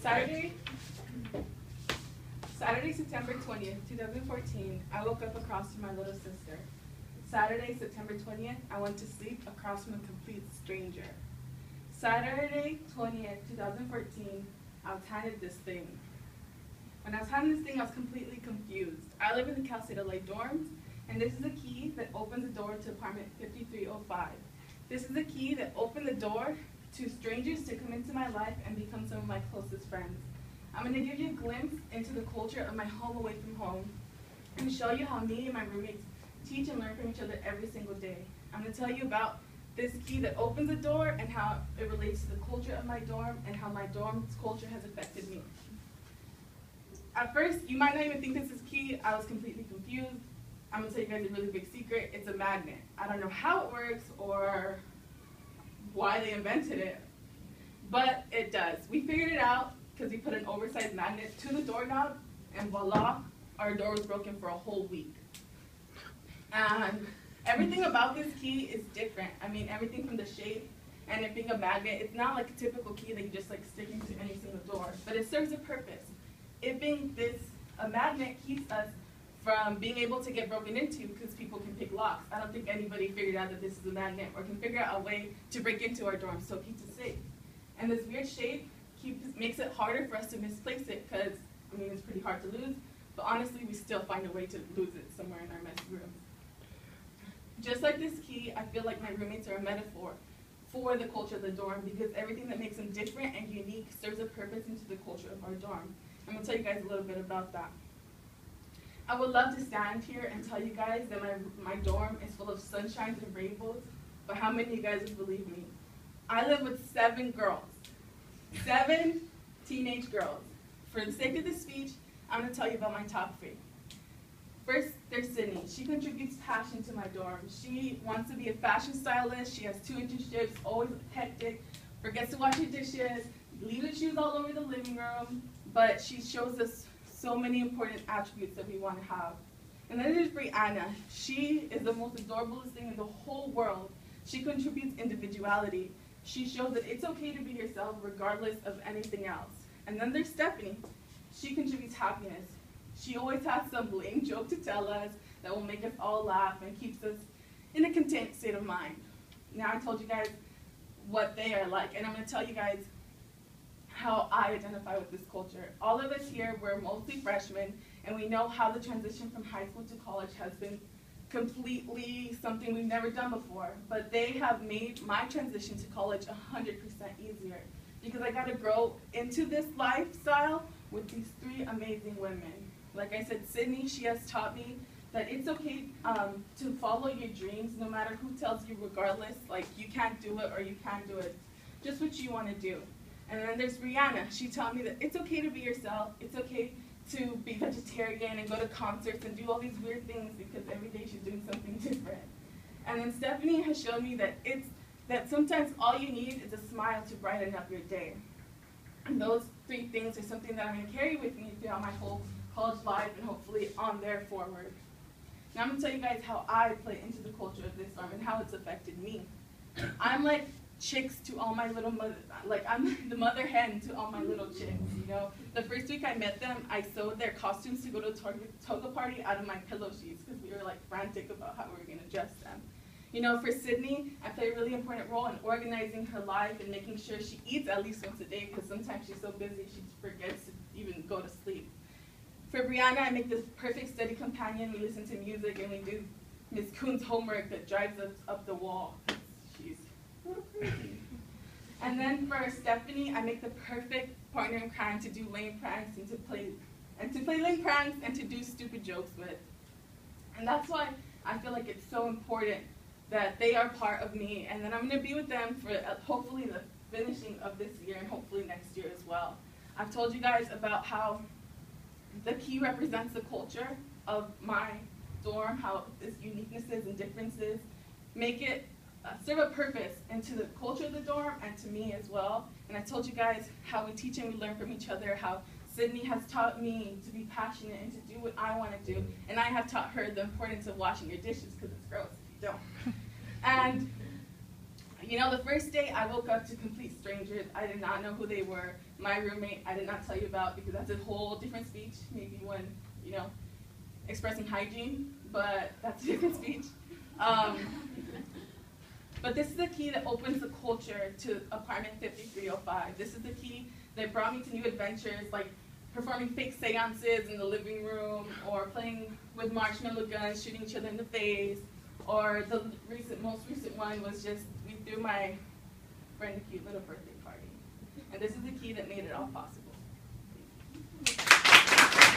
Saturday, September 20th, 2014, I woke up across from my little sister. Saturday, September 20th, I went to sleep across from a complete stranger. Saturday, 20th, 2014, I was handed this thing. When I was handed this thing, I was completely confused. I live in the Cal State LA dorms, and this is a key that opens the door to apartment 5305. This is a key that opened the door to strangers to come into my life and become some of my closest friends. I'm going to give you a glimpse into the culture of my home away from home and show you how me and my roommates teach and learn from each other every single day. I'm going to tell you about this key that opens the door and how it relates to the culture of my dorm and how my dorm's culture has affected me. At first, you might not even think this is key. I was completely confused. I'm going to tell you guys a really big secret. It's a magnet. I don't know how it works or why they invented it, but it does. We figured it out because we put an oversized magnet to the doorknob, and voila, our door was broken for a whole week. And everything about this key is different. I mean, everything from the shape and it being a magnet, it's not like a typical key that you just like stick into any single door, but it serves a purpose. It being a magnet keeps us from being able to get broken into because people can pick locks. I don't think anybody figured out that this is a magnet or can figure out a way to break into our dorm, so it keeps us safe. And this weird shape makes it harder for us to misplace it because, I mean, it's pretty hard to lose, but honestly, we still find a way to lose it somewhere in our messy room. Just like this key, I feel like my roommates are a metaphor for the culture of the dorm because everything that makes them different and unique serves a purpose into the culture of our dorm. I'm going to tell you guys a little bit about that. I would love to stand here and tell you guys that my dorm is full of sunshines and rainbows, but how many of you guys would believe me? I live with 7 girls, 7 teenage girls. For the sake of this speech, I'm going to tell you about my top 3. First, there's Sydney. She contributes passion to my dorm. She wants to be a fashion stylist. She has 2 internships, always hectic, forgets to wash her dishes, leaves her shoes all over the living room, but she shows us so many important attributes that we want to have. And then there's Brianna. She is the most adorable thing in the whole world. She contributes individuality. She shows that it's okay to be yourself regardless of anything else. And then there's Stephanie. She contributes happiness. She always has some lame joke to tell us that will make us all laugh and keeps us in a content state of mind. Now I told you guys what they are like, and I'm going to tell you guys how I identify with this culture. All of us here, we're mostly freshmen, and we know how the transition from high school to college has been completely something we've never done before. But they have made my transition to college 100% easier because I got to grow into this lifestyle with these 3 amazing women. Like I said, Sydney, she has taught me that it's okay to follow your dreams no matter who tells you regardless, like you can't do it or you can do it, just what you want to do. And then there's Brianna. She taught me that it's okay to be yourself. It's okay to be vegetarian and go to concerts and do all these weird things because every day she's doing something different. And then Stephanie has shown me that sometimes all you need is a smile to brighten up your day. And those 3 things are something that I'm going to carry with me throughout my whole college life and hopefully on there forward. Now I'm going to tell you guys how I play into the culture of this dorm and how it's affected me. I'm like chicks to all my little I'm the mother hen to all my little chicks, you know. The first week I met them, I sewed their costumes to go to a toga party out of my pillow sheets because we were like frantic about how we were going to dress them. You know, for Sydney, I play a really important role in organizing her life and making sure she eats at least once a day because sometimes she's so busy she forgets to even go to sleep. For Brianna, I make this perfect study companion. We listen to music and we do Miss Kuhn's homework that drives us up the wall. She's a little crazy. And then for Stephanie, I make the perfect partner in crime to do lame pranks and to play lame pranks and to do stupid jokes with. And that's why I feel like it's so important that they are part of me, and then I'm going to be with them for hopefully the finishing of this year and hopefully next year as well. I've told you guys about how the key represents the culture of my dorm, how its uniquenesses and differences make it serve a purpose into the culture of the dorm and to me as well. And I told you guys how we teach and we learn from each other, how Sydney has taught me to be passionate and to do what I want to do, and I have taught her the importance of washing your dishes because it's gross if you don't. And You know, the first day I woke up to complete strangers. I did not know who they were. My roommate, I did not tell you about because that's a whole different speech. Maybe when, you know, expressing hygiene, but that's a different speech. But this is the key that opens the culture to apartment 5305. This is the key that brought me to new adventures, like performing fake seances in the living room, or playing with marshmallow guns, shooting each other in the face, or the most recent one was just, we threw my friend a cute little birthday party. And this is the key that made it all possible.